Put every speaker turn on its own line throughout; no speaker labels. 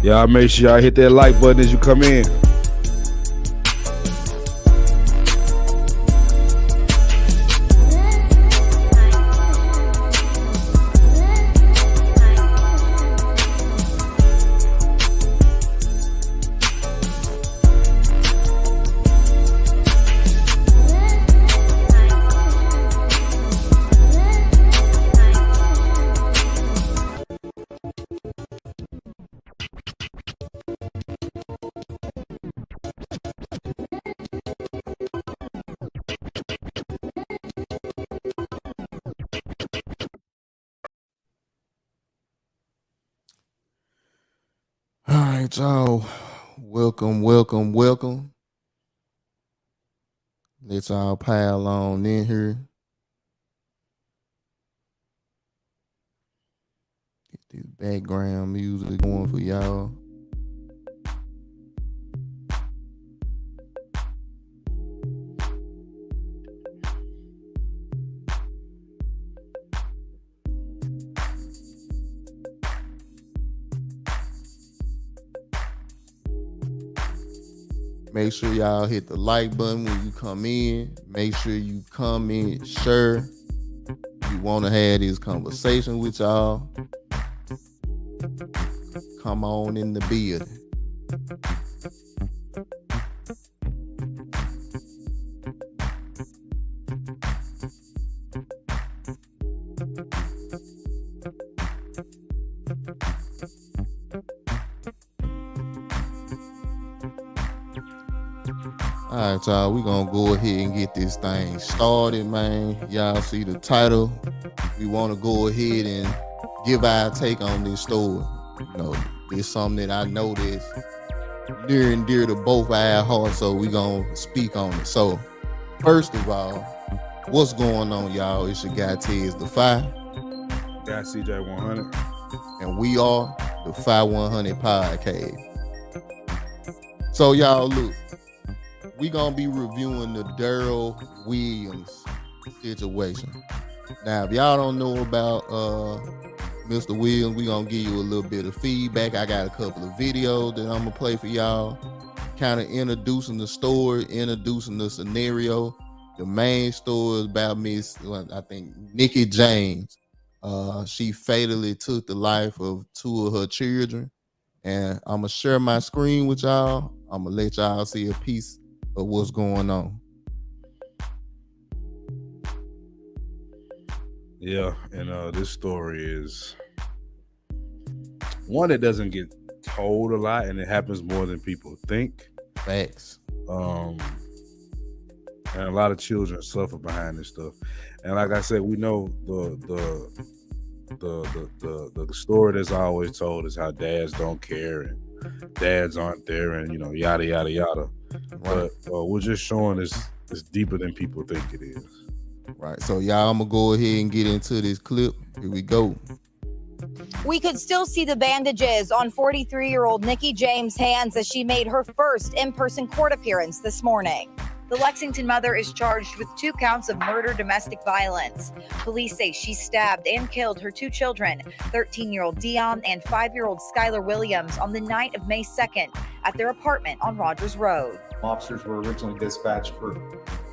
Y'all make sure y'all hit that like button as you come in.
All right, y'all. Welcome. Let's all pile on in here. Get this background music going for y'all. Make sure y'all hit the like button when you come in. Make sure you comment, share. You want to have this conversation with y'all. Come on in the building. All right, y'all, we gonna go ahead and get this thing started, man. Y'all see the title. We want to go ahead and give our take on this story. You know, it's something that I know that's near and dear to both our hearts, so we gonna speak on it. So, first of all, what's going on, y'all? It's your guy Tez the Fi.
Guy CJ 100.
And we are the Fi 100 Podcast. So, y'all, look. We gonna be reviewing the Daryl Williams situation. Now, if y'all don't know about Mr. Williams, we gonna give you a little bit of feedback. I got a couple of videos that I'm gonna play for y'all, kind of introducing the story, introducing the scenario. The main story is about I think Nikki James. She fatally took the life of two of her children, and I'm gonna share my screen with y'all. I'm gonna let y'all see a piece of what's going on.
Yeah, and this story is one that doesn't get told a lot, and it happens more than people think.
Facts.
And a lot of children suffer behind this stuff. And like I said, we know the story that's always told is how dads don't care and dads aren't there, and yada yada yada. Right. But we're just showing it's deeper than people think it is.
Right. So y'all, I'm gonna go ahead and get into this clip. Here we go.
We could still see the bandages on 43-year-old Nikki James' hands as she made her first in-person court appearance this morning. The Lexington mother is charged with 2 counts of murder, domestic violence. Police say she stabbed and killed her 2 children, 13-year-old Dion and 5-year-old Skylar Williams, on the night of May 2nd at their apartment on Rogers Road.
Officers were originally dispatched for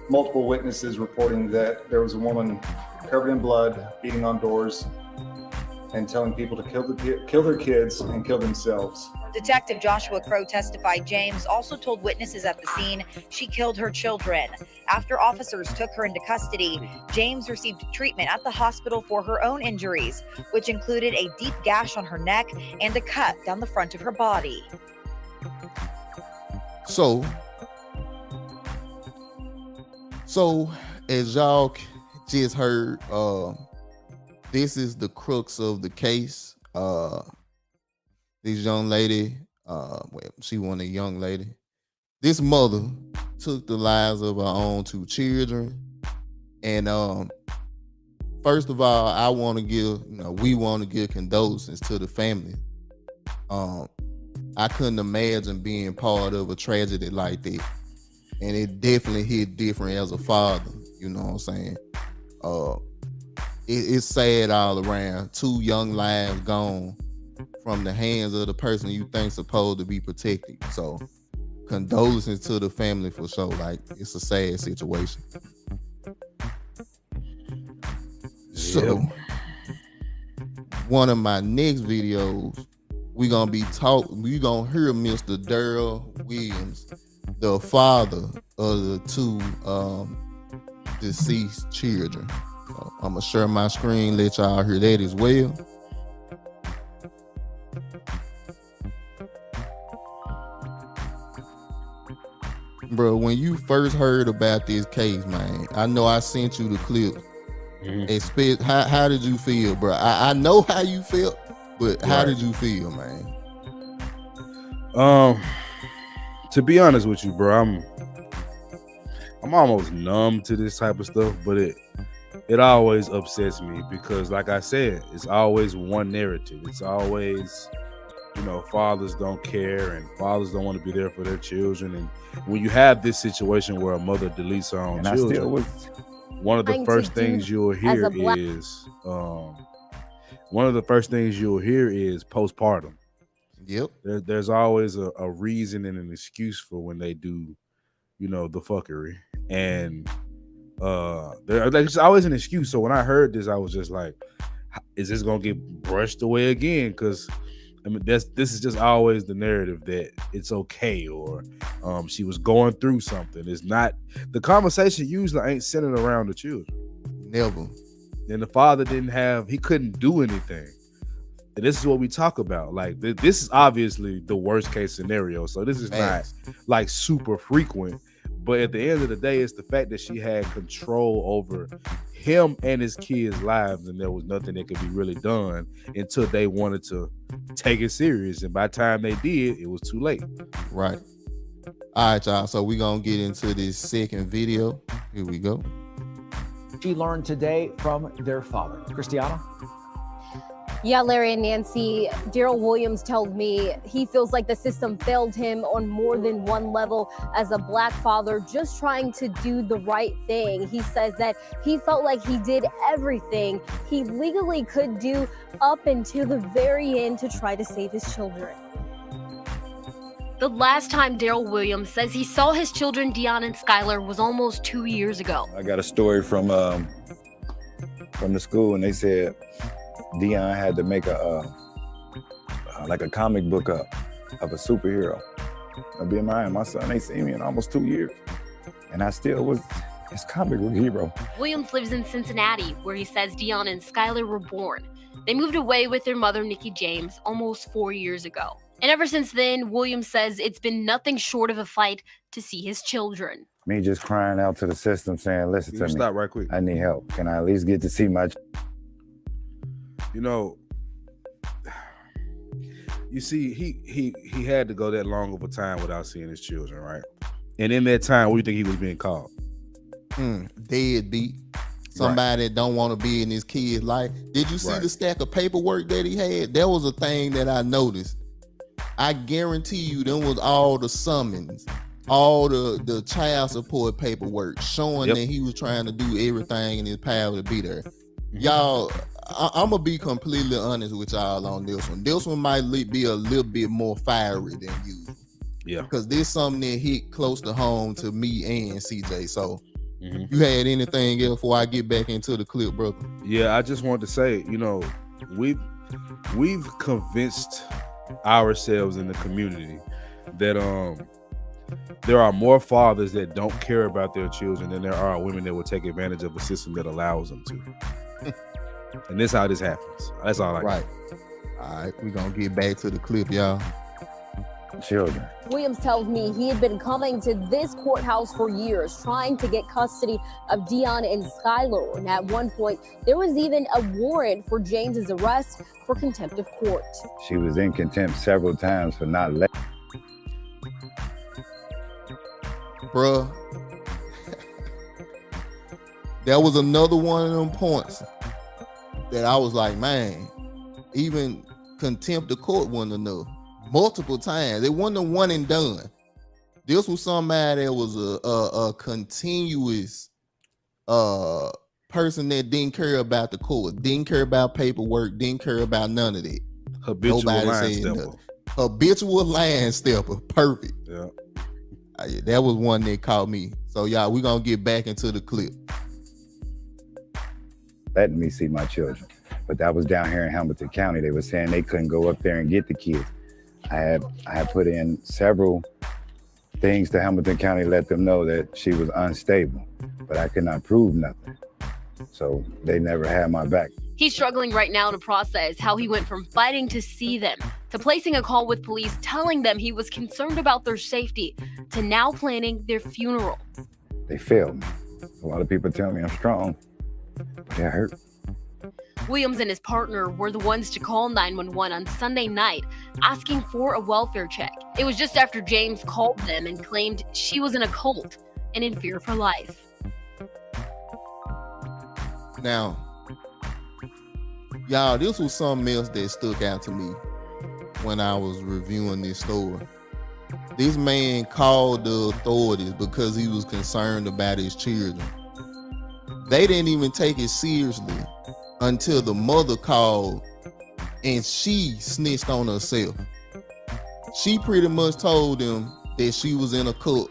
multiple witnesses reporting that there was a woman covered in blood, beating on doors, and telling people to kill their kids and kill themselves.
Detective Joshua Crow testified James also told witnesses at the scene she killed her children. After officers took her into custody, James received treatment at the hospital for her own injuries, which included a deep gash on her neck and a cut down the front of her body.
So as y'all just heard, this is the crux of the case. This young lady, she wasn't a young lady. This mother took the lives of her own 2 children. And first of all, we want to give condolences to the family. I couldn't imagine being part of a tragedy like that. And it definitely hit different as a father, you know what I'm saying? It's sad all around. 2 young lives gone from the hands of the person you think supposed to be protecting. So condolences to the family for sure. Like, it's a sad situation. So one of my next videos, we gonna hear Mr. Daryl Williams, the father of the two deceased children. So I'm gonna share my screen, let y'all hear that as well. Bro, when you first heard about this case, man, I know I sent you the clip. How did you feel, bro? I know how you felt, but how did you feel, man?
To be honest with you, bro, I'm almost numb to this type of stuff, but it always upsets me because, like I said, it's always one narrative. It's always, fathers don't care and fathers don't want to be there for their children. And when you have this situation where a mother deletes her own children, one of the first things you'll hear is postpartum.
Yep.
There's always a reason and an excuse for when they do, the fuckery. And there's always an excuse. So when I heard this, I was just like, is this gonna get brushed away again? Because this is just always the narrative that it's okay, or she was going through something. It's not, the conversation usually ain't centered around the children.
Never.
And the father he couldn't do anything. And this is what we talk about. Like, this is obviously the worst case scenario. So this is not like super frequent. But at the end of the day, it's the fact that she had control over him and his kids' lives, and there was nothing that could be really done until they wanted to take it serious. And by the time they did, it was too late.
Right. All right, y'all. So we're going to get into this second video. Here we go.
She learned today from their father. Christiana?
Yeah, Larry and Nancy, Daryl Williams told me he feels like the system failed him on more than one level as a Black father just trying to do the right thing. He says that he felt like he did everything he legally could do up until the very end to try to save his children.
The last time Daryl Williams says he saw his children, Dion and Skylar, was almost 2 years ago.
I got a story from the school, and they said Dion had to make a comic book up of a superhero. I'll be in my son ain't seen me in almost 2 years, and I still was his comic book hero.
Williams lives in Cincinnati, where he says Dion and Skylar were born. They moved away with their mother, Nikki James, almost 4 years ago. And ever since then, Williams says it's been nothing short of a fight to see his children.
Me just crying out to the system saying, listen to me.
Stop right quick.
I need help. Can I at least get to see my
You see, he had to go that long of a time without seeing his children, right? And in that time, what do you think he was being called?
Deadbeat. Somebody that don't want to be in his kid's life. Did you see the stack of paperwork that he had? That was a thing that I noticed. I guarantee you, them was all the summons, all the child support paperwork showing that he was trying to do everything in his power to be there. Y'all, I'm gonna be completely honest with y'all on this one. This one might be a little bit more fiery than usual.
Yeah.
Because this something that hit close to home to me and CJ. So you had anything else before I get back into the clip, brother?
Yeah, I just wanted to say, we've convinced ourselves in the community that there are more fathers that don't care about their children than there are women that will take advantage of a system that allows them to. And this is how this happens. That's all I got.
All right, we're gonna get back to the clip, y'all.
Children.
Williams tells me he had been coming to this courthouse for years, trying to get custody of Dion and Skylar. And at one point, there was even a warrant for James's arrest for contempt of court.
She was in contempt several times for not letting.
Bruh. That was another one of them points that I was like, man, even contempt of court wasn't enough. Multiple times. It wasn't a one and done. This was somebody that was a continuous person that didn't care about the court, didn't care about paperwork, didn't care about none of that.
Habitual
Nobody
line
said
stepper.
nothing. Habitual line stepper. Perfect.
Yeah.
That was one that caught me. So y'all, we gonna get back into the clip.
Letting me see my children. But that was down here in Hamilton County. They were saying they couldn't go up there and get the kids. I had put in several things to Hamilton County, let them know that she was unstable, but I could not prove nothing. So they never had my back.
He's struggling right now to process how he went from fighting to see them, to placing a call with police telling them he was concerned about their safety, to now planning their funeral.
They failed me. A lot of people tell me I'm strong, but they hurt.
Williams and his partner were the ones to call 911 on Sunday night, asking for a welfare check. It was just after James called them and claimed she was in a cult and in fear for life.
Now, y'all, this was something else that stuck out to me when I was reviewing this story. This man called the authorities because he was concerned about his children. They didn't even take it seriously until the mother called and she snitched on herself. She pretty much told them that she was in a cult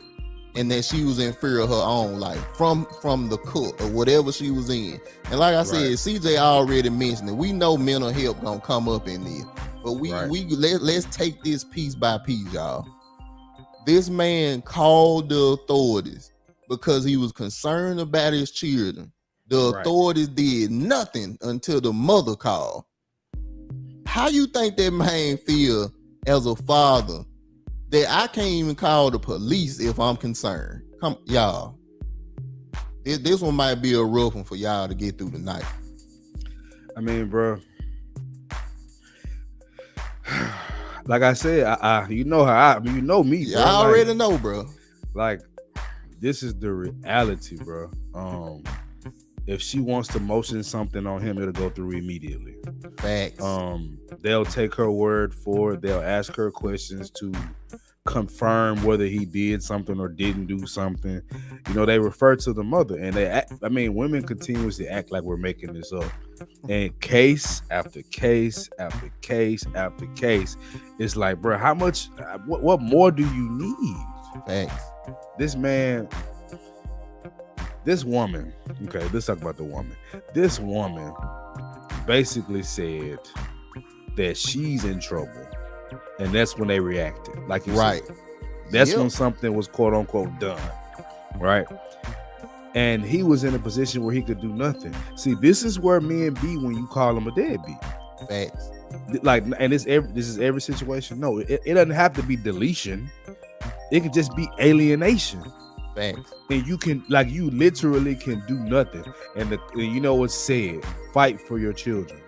and that she was in fear of her own life from the cult or whatever she was in. And like I said, CJ already mentioned it. We know mental health gonna come up in there, but let's take this piece by piece, y'all. This man called the authorities because he was concerned about his children. The authorities did nothing until the mother called. How you think that man feel as a father that I can't even call the police if I'm concerned? Come, y'all. This one might be a rough one for y'all to get through tonight.
I mean, bro. Like I said, you know you know me, bro.
I already know, bro.
Like, this is the reality, bro. If she wants to motion something on him, it'll go through immediately.
Facts.
They'll take her word for it. They'll ask her questions to confirm whether he did something or didn't do something. You know, they refer to the mother, and women continuously act like we're making this up. And case after case after case after case, it's like, bro, how much? What more do you need?
Facts.
This woman, okay, let's talk about the woman. This woman basically said that she's in trouble, and that's when they reacted. Like you said, that's when something was quote unquote done, right? And he was in a position where he could do nothing. See, this is where men be when you call them a deadbeat.
Facts.
Like, and this is every situation. No, it doesn't have to be deletion. It could just be alienation.
Thanks.
And you literally can do nothing. And you know what's said, fight for your children.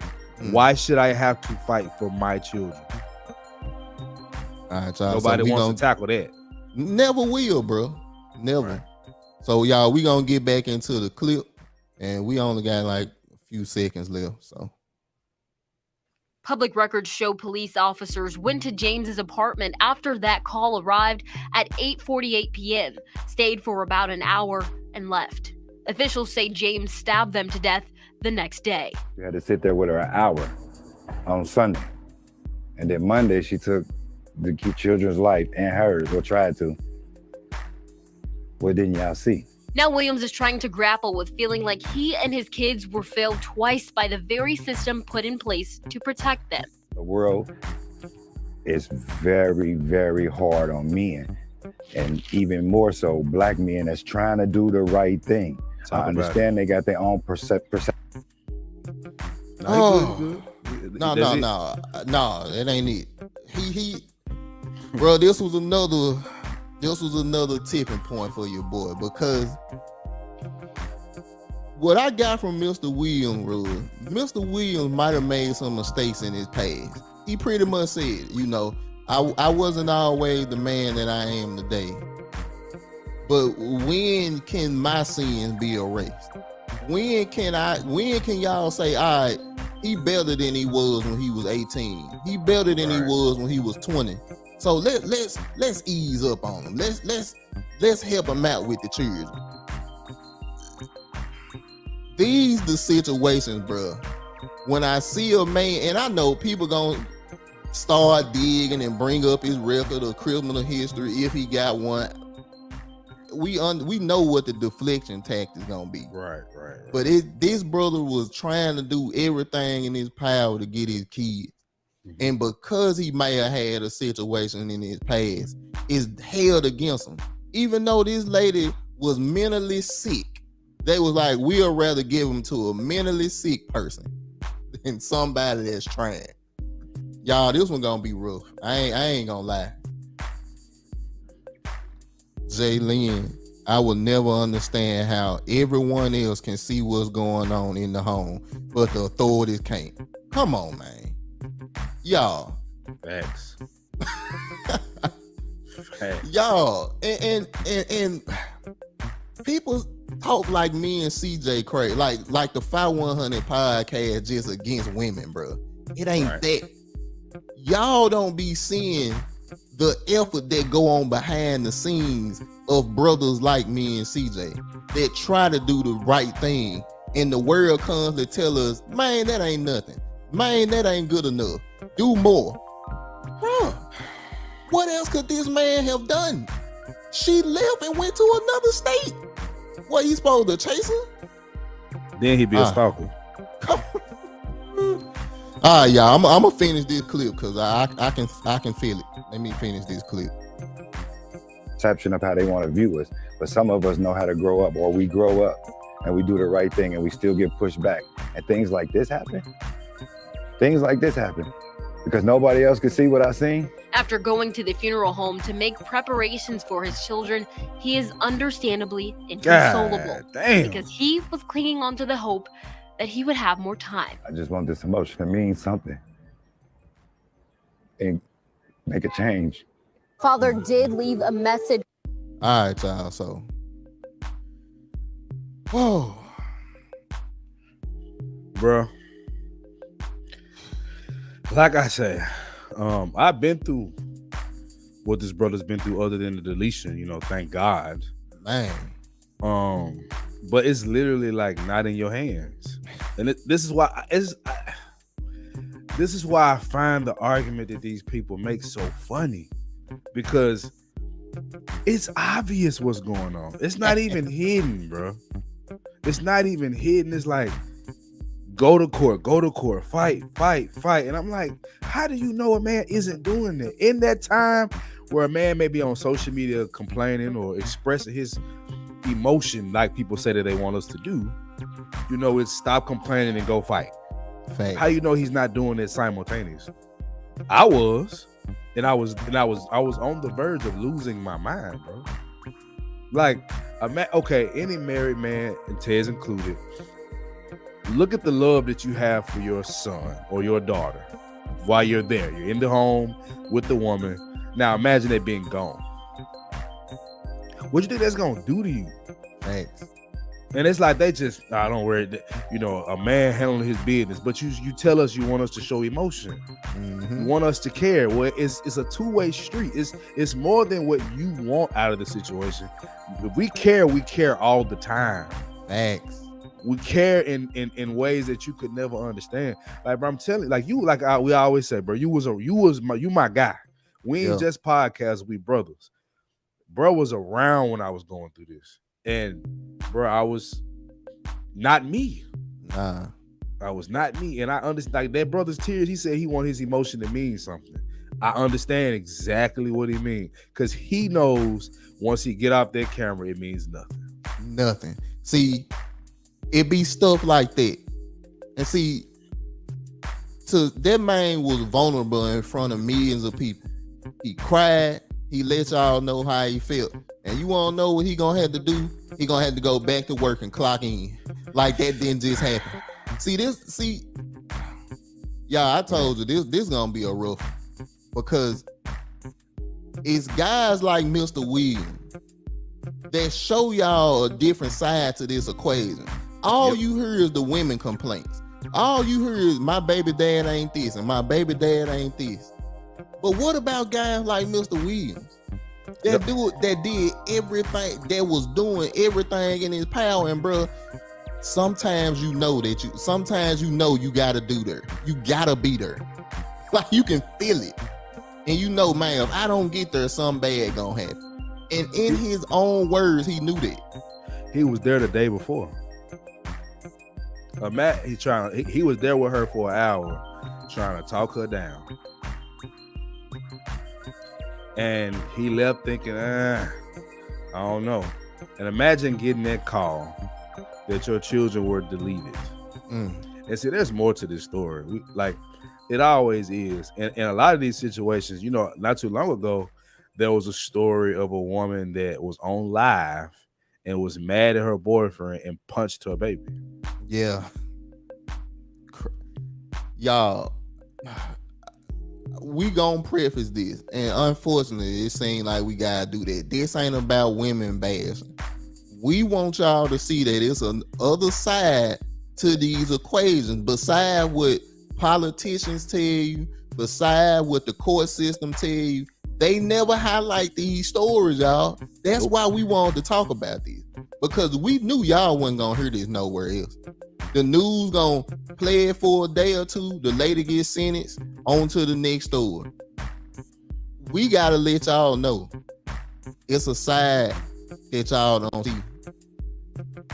Why should I have to fight for my children?
All right, y'all.
Nobody wants to tackle that.
Never will, bro. Never. Right. So y'all, we gonna get back into the clip, and we only got like a few seconds left. So
public records show police officers went to James's apartment after that call arrived at 8:48 p.m., stayed for about an hour, and left. Officials say James stabbed them to death the next day.
We had to sit there with her an hour on Sunday. And then Monday, she took the children's life and hers, or tried to. What didn't y'all see?
Now Williams is trying to grapple with feeling like he and his kids were failed twice by the very system put in place to protect them.
The world is very, very hard on men, and even more so black men that's trying to do the right thing. I understand they got their own perception.
No, it ain't it. He bro, this was another tipping point for your boy, because what I got from Mr. Williams was Mr. Williams might have made some mistakes in his past. He pretty much said, I wasn't always the man that I am today. But when can my sins be erased? When can y'all say, all right, he better than he was when he was 18. He better than he was when he was 20. So let's ease up on him. Let's help him out with the children. These the situations, bro. When I see a man, and I know people start digging and bring up his record of criminal history if he got one. We know what the deflection tactic is gonna be.
Right.
But this brother was trying to do everything in his power to get his kids. And because he may have had a situation in his past, it's held against him. Even though this lady was mentally sick, they was like, we'll rather give him to a mentally sick person than somebody that's trying. Y'all, this one gonna be rough. I ain't gonna lie. Jaylene, I will never understand how everyone else can see what's going on in the home, but the authorities can't. Come on, man. Y'all.
Facts.
Y'all. And people talk like me and CJ crazy. Like the 5100 podcast just against women, bro. It ain't that. Y'all don't be seeing the effort that go on behind the scenes of brothers like me and CJ that try to do the right thing, and the world comes to tell us, man, that ain't nothing. Man, that ain't good enough. Do more. Huh. What else could this man have done? She left and went to another state. What, he supposed to chase her?
Then he'd be a stalker.
All right, y'all. I'm gonna finish this clip because I can feel it. Let me finish this clip.
Perception of how they want to view us, but some of us know how to grow up, or we grow up and we do the right thing and we still get pushed back, and things like this happen. Things like this happen because nobody else could see what I seen.
After going to the funeral home to make preparations for his children, he is understandably inconsolable because he was clinging on to the hope that he would have more time.
I just want this emotion to mean something and make a change.
Father did leave a message.
All right, y'all. So, whoa,
bro. Like I said, I've been through what this brother's been through, other than the deletion. You know, thank God,
man.
But it's literally like not in your hands, and this is why this is why I find the argument that these people make so funny, because it's obvious what's going on. It's not even hidden, bro. It's not even hidden. It's like, go to court, fight. And I'm like, how do you know a man isn't doing that? In that time where a man may be on social media complaining or expressing his emotion like people say that they want us to do, you know, it's stop complaining and go fight.
Fact.
How you know he's not doing it simultaneously? I was on the verge of losing my mind, bro. Like, okay, any married man, and Tez included, look at the love that you have for your son or your daughter while you're there. You're in the home with the woman. Now imagine they being gone. What you think that's gonna do to you?
Thanks.
And it's like they just, don't worry, you know, a man handling his business. But you tell us you want us to show emotion. Mm-hmm. You want us to care. Well, it's a two-way street. It's more than what you want out of the situation. If we care all the time.
Thanks.
We care in ways that you could never understand. Like, bro, I'm telling you, like you, we always say, bro, you my guy. We ain't just podcasts, we brothers. Bro was around when I was going through this. And bro, I was not me.
Nah.
I was not me. And I understand, like, that brother's tears, he said he want his emotion to mean something. I understand exactly what he means. Because he knows once he get off that camera, it means nothing.
Nothing. See, it be stuff like that. And see, that man was vulnerable in front of millions of people. He cried. He let y'all know how he felt. And you want to know what he gonna have to do? He gonna have to go back to work and clock in. Like that didn't just happen. Y'all, I told you this gonna be a rough one. Because it's guys like Mr. Williams that show y'all a different side to this equation. All you hear is the women complaints. All you hear is my baby dad ain't this and my baby dad ain't this. But what about guys like Mr. Williams that did everything, that was doing everything in his power? And bro, sometimes you know you gotta do there. You gotta be there. Like you can feel it. And you know, man, if I don't get there, something bad gonna happen. And in his own words, he knew that.
He was there the day before. Matt, he was there with her for an hour trying to talk her down. And he left thinking, I don't know. And imagine getting that call that your children were deleted. And see, there's more to this story. It always is. And a lot of these situations, you know, not too long ago, there was a story of a woman that was on live and was mad at her boyfriend and punched her baby.
Yeah. Y'all, we gonna preface this, and unfortunately, it seems like we gotta do that. This ain't about women bashing. We want y'all to see that it's an other side to these equations, beside what politicians tell you, beside what the court system tell you. They never highlight these stories, y'all. That's why we wanted to talk about this, because we knew y'all wasn't gonna hear this nowhere else. The news gonna play it for a day or two. The lady gets sentenced, on to the next story. We gotta let y'all know it's a side that y'all don't see.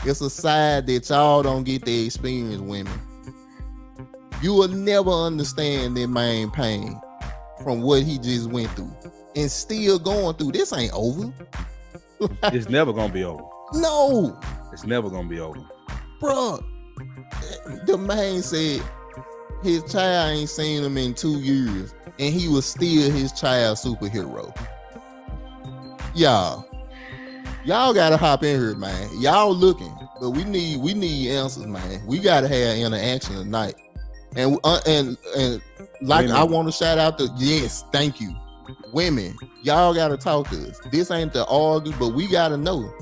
It's a side that y'all don't get to experience, women. You will never understand that man pain from what he just went through and still going through. This ain't over.
It's never gonna be over.
No,
it's never gonna be over,
bruh. The man said his child ain't seen him in 2 years, and he was still his child superhero. Y'all gotta hop in here, man. Y'all looking, but we need answers, man. We gotta have interaction tonight, and like women. I want to shout out to thank you, women. Y'all gotta talk to us. This ain't to argue, but we gotta know,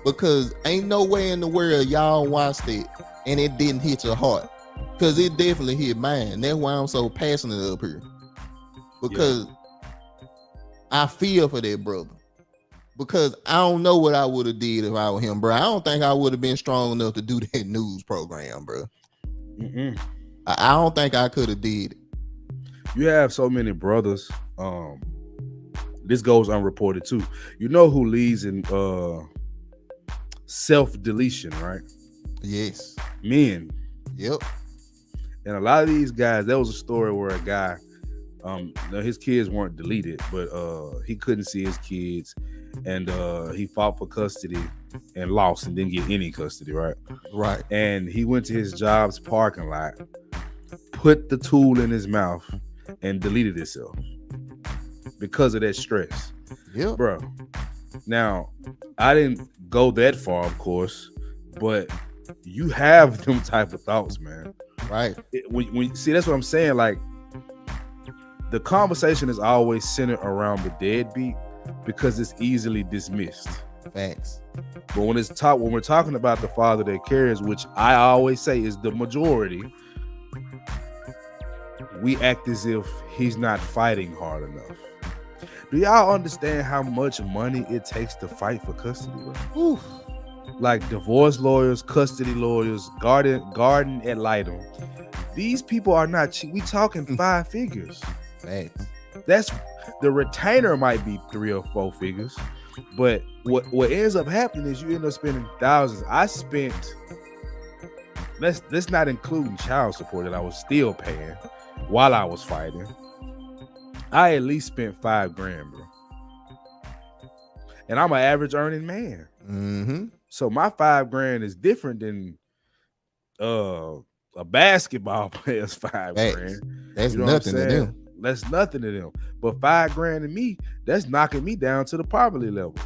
because ain't no way in the world y'all watched it and it didn't hit your heart, because it definitely hit mine. That's why I'm so passionate up here, because I feel for that brother. Because I don't know what I would have did if I were him, bro. I don't think I would have been strong enough to do that news program, bro. I don't think I could have did it.
You have so many brothers. This goes unreported too. You know who leads in self-deletion, right?
Yes.
Men.
Yep.
And a lot of these guys, there was a story where a guy, his kids weren't deleted, but he couldn't see his kids, and he fought for custody and lost and didn't get any custody, right?
Right.
And he went to his job's parking lot, put the tool in his mouth, and deleted himself because of that stress.
Yeah,
bro. Now, I didn't go that far, of course, but you have them type of thoughts, man.
Right.
When see, that's what I'm saying. Like, the conversation is always centered around the deadbeat because it's easily dismissed.
Facts.
But when we're talking about the father that cares, which I always say is the majority, we act as if he's not fighting hard enough. Do y'all understand how much money it takes to fight for custody? Oof. Like divorce lawyers, custody lawyers, garden ad litem. These people are not cheap. We talking 5 figures.
Facts.
That's the retainer might be 3 or 4 figures, but what ends up happening is you end up spending thousands. I spent, let's not including child support that I was still paying while I was fighting. I at least spent $5,000, bro. And I'm an average earning man.
Mm-hmm.
So my $5,000 is different than a basketball player's $5,000.
That's nothing to them.
That's nothing to them. But $5,000 to me, that's knocking me down to the poverty level.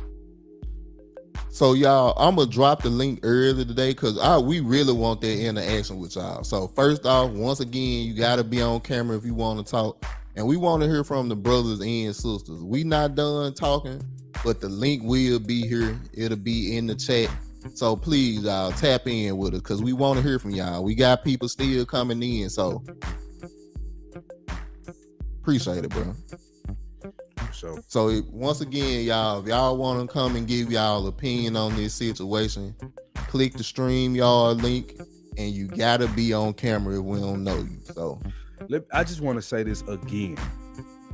So y'all, I'm gonna drop the link early today because we really want that interaction with y'all. So first off, once again, you gotta be on camera if you want to talk, and we want to hear from the brothers and sisters. We not done talking, but the link will be here. It'll be in the chat. So please, y'all, tap in with us because we want to hear from y'all. We got people still coming in, so appreciate it, bro. So once again, y'all, if y'all want to come and give y'all opinion on this situation, click the StreamYard link, and you gotta be on camera if we don't know you. So
I just want to say this again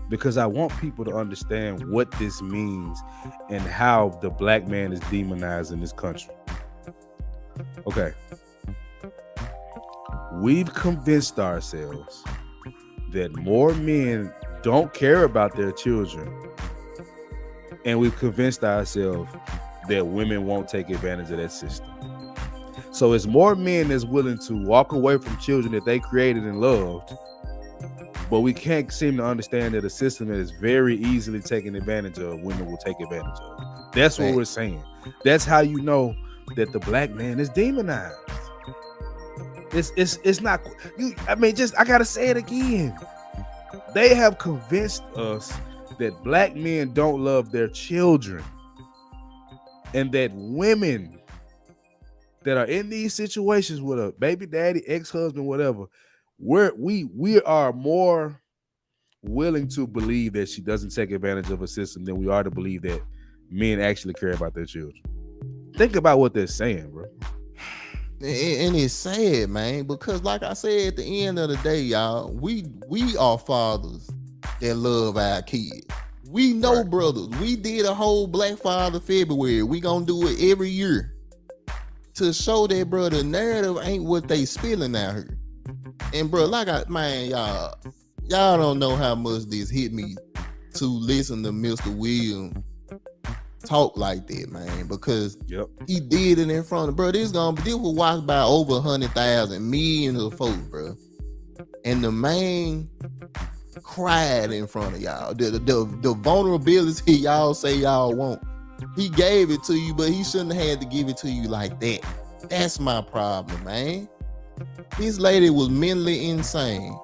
because I want people to understand what this means and how the black man is demonized in this country. Okay. We've convinced ourselves that more men don't care about their children, and we've convinced ourselves that women won't take advantage of that system. So it's more men that's willing to walk away from children that they created and loved, but we can't seem to understand that a system that is very easily taken advantage of, women will take advantage of. That's what we're saying. That's how you know that the black man is demonized. It's not you. I mean, just I gotta say it again. They have convinced us that black men don't love their children, and that women that are in these situations with a baby daddy, ex-husband, whatever, we are more willing to believe that she doesn't take advantage of a system than we are to believe that men actually care about their children. Think about what they're saying, bro.
And it's sad, man, because like I said, at the end of the day, y'all, we are fathers that love our kids. We know brothers. We did a whole Black Father February. We gonna do it every year to show that, bro, the narrative ain't what they spilling out here. And bro, y'all don't know how much this hit me to listen to Mr. Williams talk like that, man, because he did it in front of, bro. This was watched by over 100,000 millions of folks, bro. And the man cried in front of y'all. The vulnerability y'all say y'all want, he gave it to you, but he shouldn't have had to give it to you like that. That's my problem, man. This lady was mentally insane,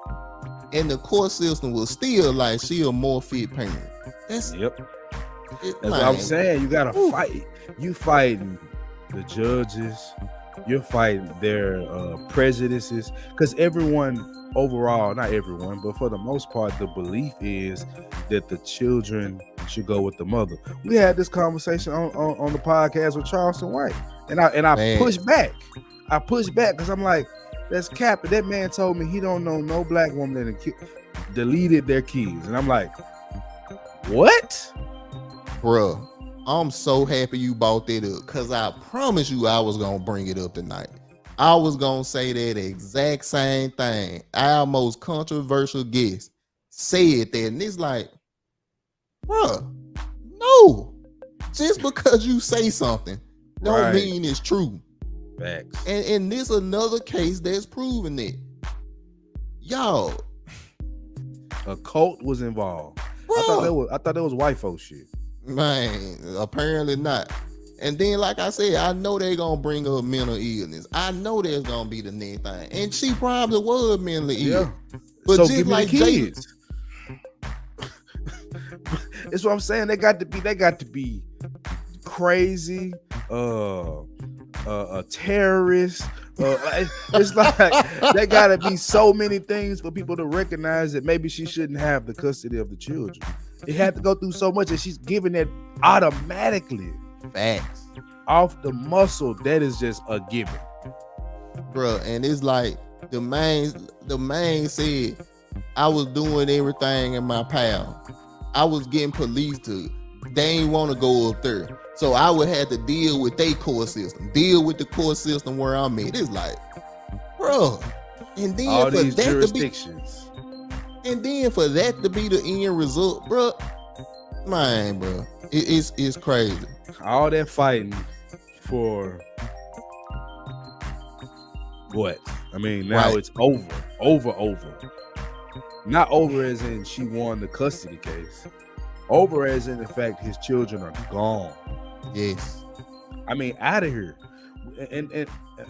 and the court system was still like she a more fit parent. That's
what I'm saying. You gotta fight. You fighting the judges. You're fighting their prejudices, because everyone overall, not everyone, but for the most part, the belief is that the children should go with the mother. We had this conversation on the podcast with Charleston White, and I pushed back. I pushed back because I'm like, that's cap. That man told me he don't know no black woman that deleted their kids, and I'm like, what?
Bruh, I'm so happy you brought that up, because I promise you I was going to bring it up tonight. I was going to say that exact same thing. Our most controversial guest said that, and it's like, bruh, no. Just because you say something don't mean it's true.
Facts.
And this another case that's proving it. Y'all.
A cult was involved. I thought that was white folks shit.
Man, apparently not. And then, like I said, I know they're gonna bring up mental illness. I know there's gonna be the next thing, and she probably was mentally ill. But
so
just
give me
like
the kids. That's what I'm saying. They got to be crazy, a terrorist. It's like there gotta be so many things for people to recognize that maybe she shouldn't have the custody of the children. It had to go through so much, and she's giving it automatically.
Facts.
Off the muscle, that is just a given.
Bro, and it's like the man said, I was doing everything in my power. I was getting police to, they ain't want to go up there. So I would have to deal with their court system, deal with the court system where I'm at. It's like, bro. And then
all
for
these
that
jurisdictions.
And then for that to be the end result, bro, man, bro, it's crazy.
All that fighting for what? I mean, now it's over. Not over as in she won the custody case. Over as in the fact his children are gone.
Yes.
I mean, out of here. And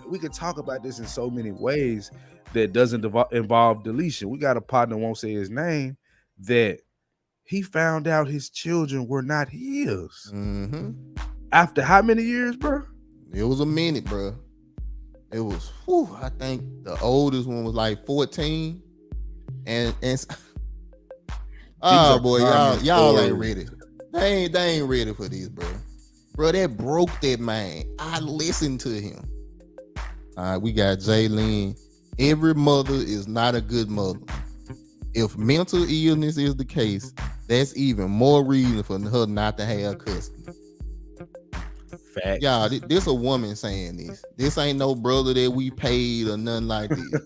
we could talk about this in so many ways that doesn't involve deletion. We got a partner, won't say his name, that he found out his children were not his.
Mm-hmm.
After how many years, bro?
It was a minute, bro. It was, I think the oldest one was like 14. And oh boy, y'all ain't ready. They ain't ready for this, bro. Bro, that broke that man. I listened to him. All right, we got Jaylene. Every mother is not a good mother. if mental illness is the case, that's even more reason for her not to have custody.
Facts.
Y'all, this a woman saying this. This ain't no brother that we paid or nothing like this.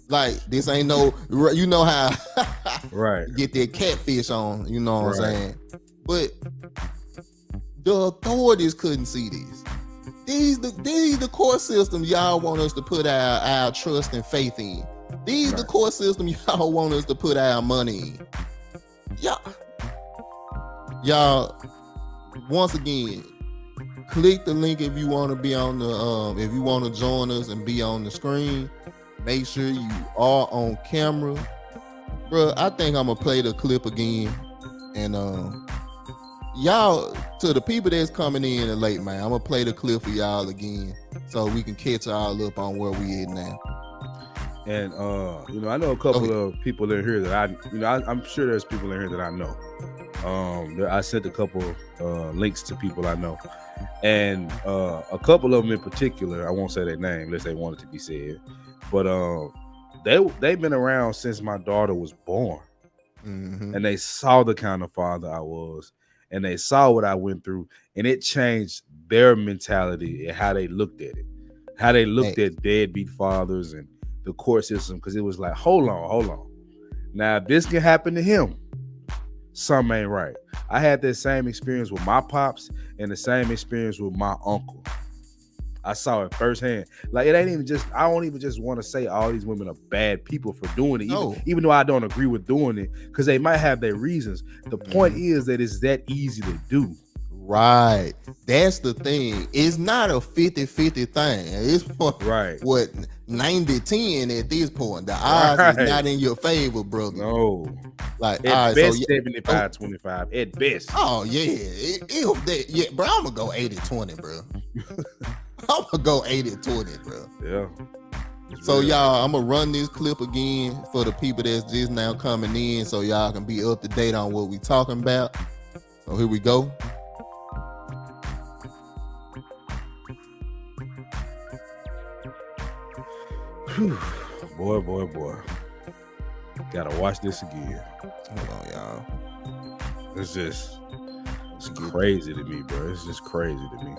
Like, this ain't no, you know how
Right.
get that catfish on, you know what I'm
Right.
saying? But the authorities couldn't see this. These the court system y'all want us to put our trust and faith in. These the
Right.
court system y'all want us to put our money in. Y'all, once again, click the link if you want to be on the if you want to join us and be on the screen. Make sure you are on camera. Bro, I think I'm gonna play the clip again. And y'all, to the people that's coming in late, man, I'm gonna play the clip for y'all again so we can catch y'all up on where we at now.
And you know, I know a couple of people in here that I'm sure there's people in here that I know. I sent a couple links to people I know, and a couple of them in particular, I won't say their name unless they want it to be said, but they've been around since my daughter was born, and they saw the kind of father I was, and they saw what I went through, and it changed their mentality and how they looked at it, how they looked at deadbeat fathers and the court system, because it was like, hold on. Now, if this can happen to him, something ain't right. I had that same experience with my pops and the same experience with my uncle. I saw it firsthand. Like, it ain't even just, I don't even just want to say all these women are bad people for doing it, even though I don't agree with doing it, because they might have their reasons. The point is that it's that easy to do.
Right. That's the thing. It's not a 50-50 thing. It's what 90-10 at this point. The odds is not in your favor, brother.
No.
Like,
at best, 75-25. At best.
Oh, yeah. Bro, I'm gonna go 80-20, bro. I'm gonna go 80-20, bro.
Yeah.
So y'all, I'm gonna run this clip again for the people that's just now coming in, so y'all can be up to date on what we talking about. So here we go.
Boy. Gotta watch this again.
Hold on, y'all.
It's crazy to me, bro. It's just crazy to me.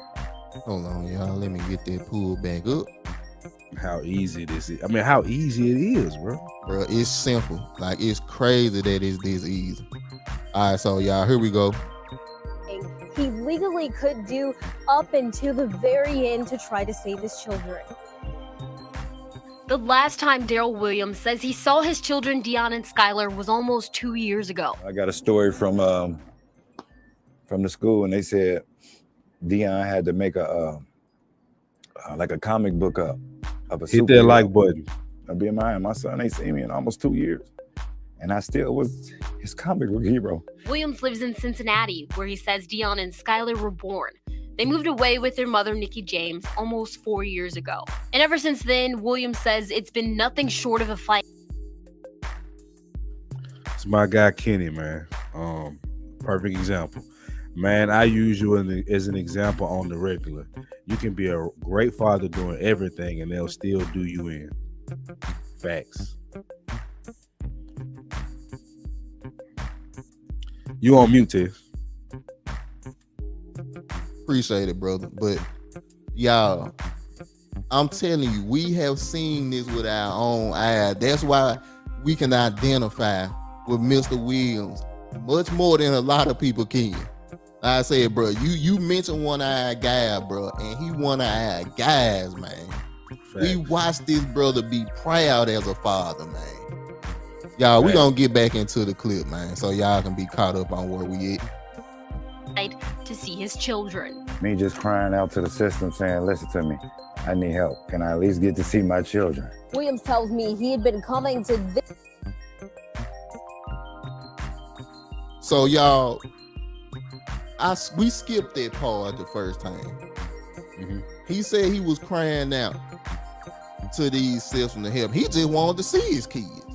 Hold on, y'all. Let me get that pulled back up.
How easy this is. I mean, how easy it is, bro.
Bro, it's simple. Like, it's crazy that it's this easy. All right, so y'all, here we go.
He legally could do up until the very end to try to save his children.
The last time Daryl Williams says he saw his children, Dion and Skylar, was almost 2 years ago.
I got a story from the school, and they said Dion had to make a like a comic book up of a
hit that like button.
I'll be in my son ain't seen me in almost 2 years, and I still was his comic book hero.
Williams lives in Cincinnati, where he says Dion and Skylar were born. They moved away with their mother, Nikki James, almost 4 years ago. And ever since then, Williams says it's been nothing short of a fight.
It's my guy Kenny, man. Perfect example. Man, I use you as an example on the regular. You can be a great father doing everything, and they'll still do you in. Facts. You on mute, Tiff.
Appreciate it, brother. But y'all, I'm telling you, we have seen this with our own eyes. That's why we can identify with Mr. Williams much more than a lot of people can. Like I said, bro, you mentioned one-eyed guy, bro, and he one-eyed guys, man. Facts. We watched this brother be proud as a father, man. Y'all, we gonna get back into the clip, man, so y'all can be caught up on where we at.
To see his children.
Me just crying out to the system saying, listen to me, I need help. Can I at least get to see my children?
Williams tells me he had been coming to this.
So y'all, we skipped that part the first time. He said he was crying out to these systems to help. He just wanted to see his kids.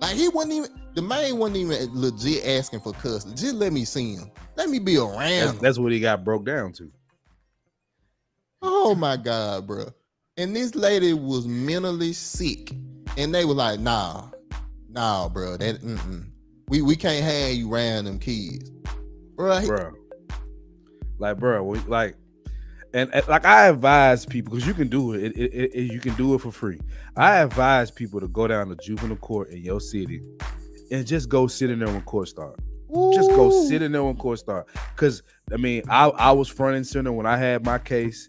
Like, he wasn't even, the man wasn't even legit asking for custody. Just let me see him. Let me be around.
That's what he got broke down to.
Oh my God, bro. And this lady was mentally sick. And they were like, nah, Nah, bro. That we can't have you random kids, bro.
Bro. Like, bro, like, and like I advise people because you can do it. You can do it for free. I advise people to go down to juvenile court in your city and just go sit in there when court start. Just go sit in there when court start. Because I mean, I was front and center when I had my case.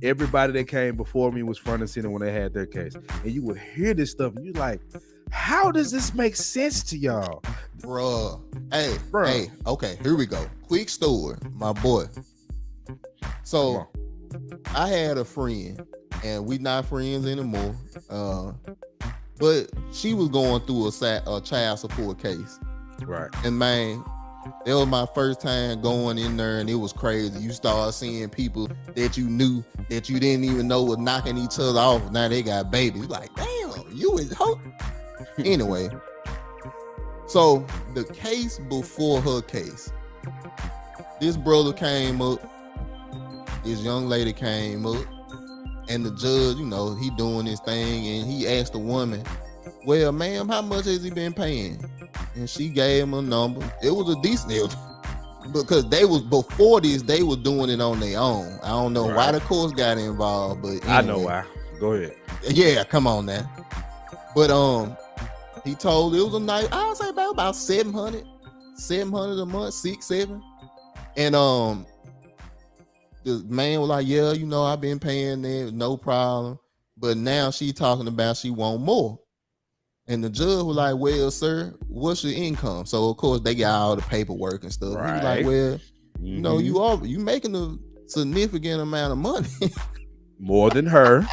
Everybody that came before me was front and center when they had their case. And you would hear this stuff and you're like, how does this make sense to y'all?
Bruh. Hey,
Bruh.
hey, okay, here we go. Quick story, my boy. So I had a friend, and we not friends anymore. But she was going through a child support case.
Right.
And man, it was my first time going in there, and it was crazy. You start seeing people that you knew that you didn't even know was knocking each other off. Now they got babies. Like, damn, you is hope. Anyway, so the case before her case, this brother came up, this young lady came up, and the judge, you know, he doing his thing, and he asked the woman, well, ma'am, how much has he been paying? And she gave him a number. It was a decent deal because they was before this, they was doing it on their own. I don't know why the courts got involved, but anyway.
I know why. Go ahead.
Yeah, come on now. But he told it was a nice, I would say about 700 a month, 6-7. And the man was like, yeah, you know, I've been paying there, no problem. But now she talking about she want more. And the judge was like, well, sir, what's your income? So of course they got all the paperwork and stuff. He was like, well, you know, you making a significant amount of money.
More than her.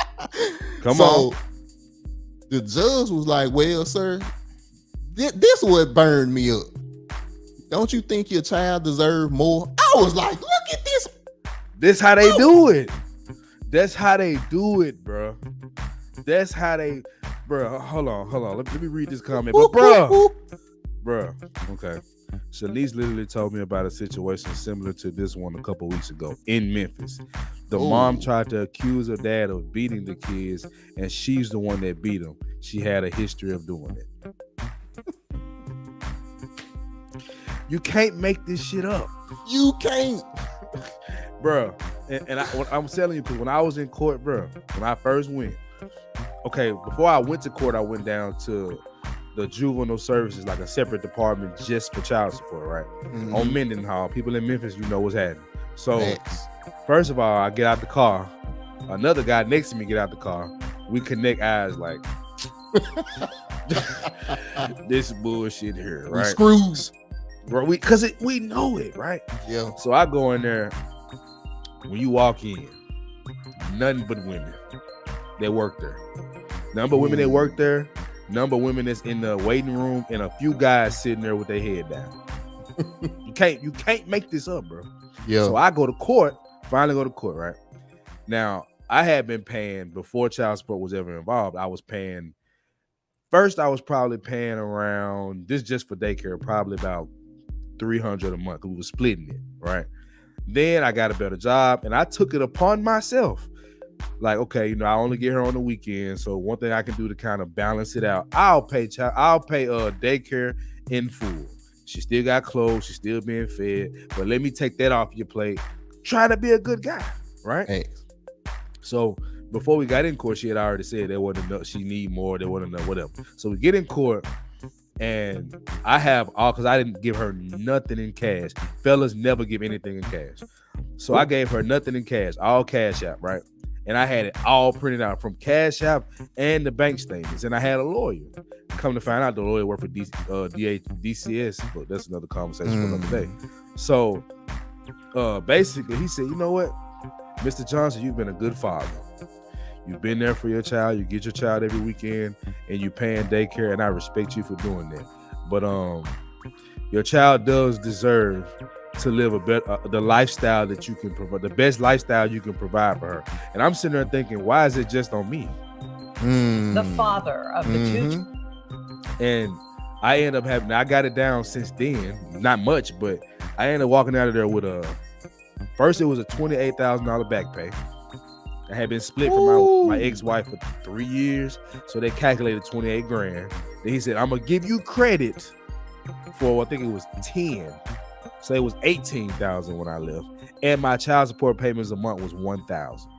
Come on.
The judge was like, well, sir, this what burned me up. Don't you think your child deserves more? I was like, look at this.
This how they do it. That's how they do it, bro. That's how they, bro. Hold on. Let me read this comment. But bro, okay. Shanice literally told me about a situation similar to this one a couple weeks ago in Memphis. The mom tried to accuse her dad of beating the kids, and she's the one that beat them. She had a history of doing it. You can't make this shit up.
You can't.
Bro, and I'm telling you, because when I was in court, bro, when I first went, okay, before I went to court, I went down to the juvenile services, like a separate department just for child support, right? Mm-hmm. On Mendenhall. People in Memphis, you know what's happening. So, first of all, I get out the car. Another guy next to me get out the car. We connect eyes like, this bullshit here, right?
Screws.
Bro, we know it, right?
Yeah.
So I go in there. When you walk in, nothing but women that work there. Number of women that work there, number of women that's in the waiting room, and a few guys sitting there with their head down. You can't make this up, bro. Yeah. So I finally go to court, right? Now, I had been paying before child support was ever involved. I was probably paying around, this just for daycare, probably about $300 a month. We were splitting it, right? Then I got a better job, and I took it upon myself. Like, okay, you know, I only get her on the weekend, so one thing I can do to kind of balance it out, I'll pay daycare in full. She still got clothes, she's still being fed, but let me take that off your plate. Try to be a good guy, right?
Hey.
So before we got in court, she had already said there wasn't enough, she need more, there wasn't enough, whatever. So we get in court, and I have all, because I didn't give her nothing in cash. Fellas never give anything in cash. So I gave her nothing in cash, all Cash App, right? And I had it all printed out from Cash App and the bank statements. And I had a lawyer. Come to find out, the lawyer worked for DCS, but that's another conversation for another day. So basically, he said, you know what, Mr. Johnson, you've been a good father. You've been there for your child. You get your child every weekend, and you paying daycare, and I respect you for doing that. But your child does deserve to live the lifestyle that you can provide, the best lifestyle you can provide for her. And I'm sitting there thinking, why is it just on me?
The father of the two.
And I end up I got it down since then, not much, but I ended up walking out of there with first it was a $28,000 back pay. I had been split from my ex-wife for 3 years, so they calculated 28 grand. Then he said, I'm gonna give you credit for, I think it was 10. So it was 18,000 when I left, and my child support payments a month was 1,000.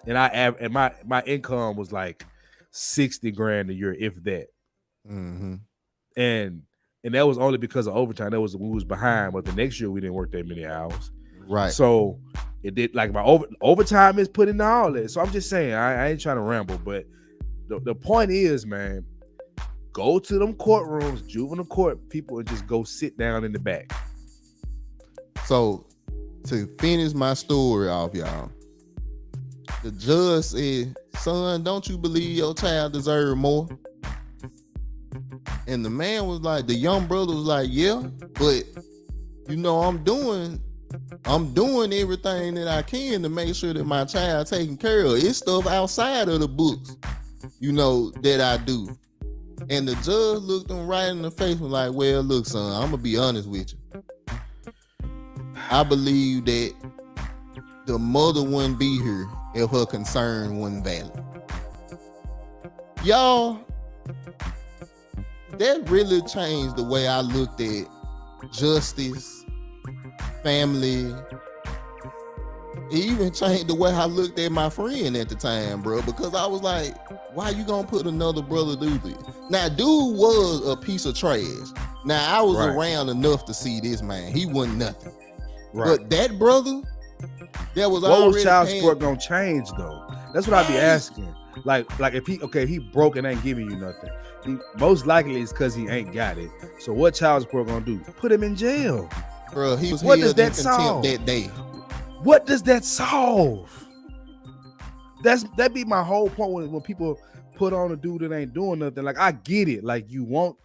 And my income was like 60 grand a year, if that.
Mm-hmm.
And that was only because of overtime. That was, we was behind, but the next year we didn't work that many hours.
Right.
So it did, like, my overtime is put into all that. So I'm just saying, I ain't trying to ramble, but the point is, man, go to them courtrooms, juvenile court people, and just go sit down in the back.
So to finish my story off, y'all, the judge said, son, don't you believe your child deserves more? And the man was like, the young brother was like, yeah, but you know, I'm doing everything that I can to make sure that my child taken care of. It's stuff outside of the books, you know, that I do. And the judge looked him right in the face and was like, well, look, son, I'm gonna be honest with you. I believe that the mother wouldn't be here if her concern wasn't valid. Y'all, that really changed the way I looked at justice, family. It even changed the way I looked at my friend at the time, bro, because I was like, why you gonna put another brother through this? Now, dude was a piece of trash. Now, I was around enough to see this man. He wasn't nothing. Right. But that brother, that was
what was child support gonna change though? That's what I be asking. Like if he broke and ain't giving you nothing, he most likely it's because he ain't got it. So what child support gonna do? Put him in jail,
bro. He was
what does that solve?
That day.
What does that solve? That be my whole point when people put on a dude that ain't doing nothing. Like, I get it. Like, you want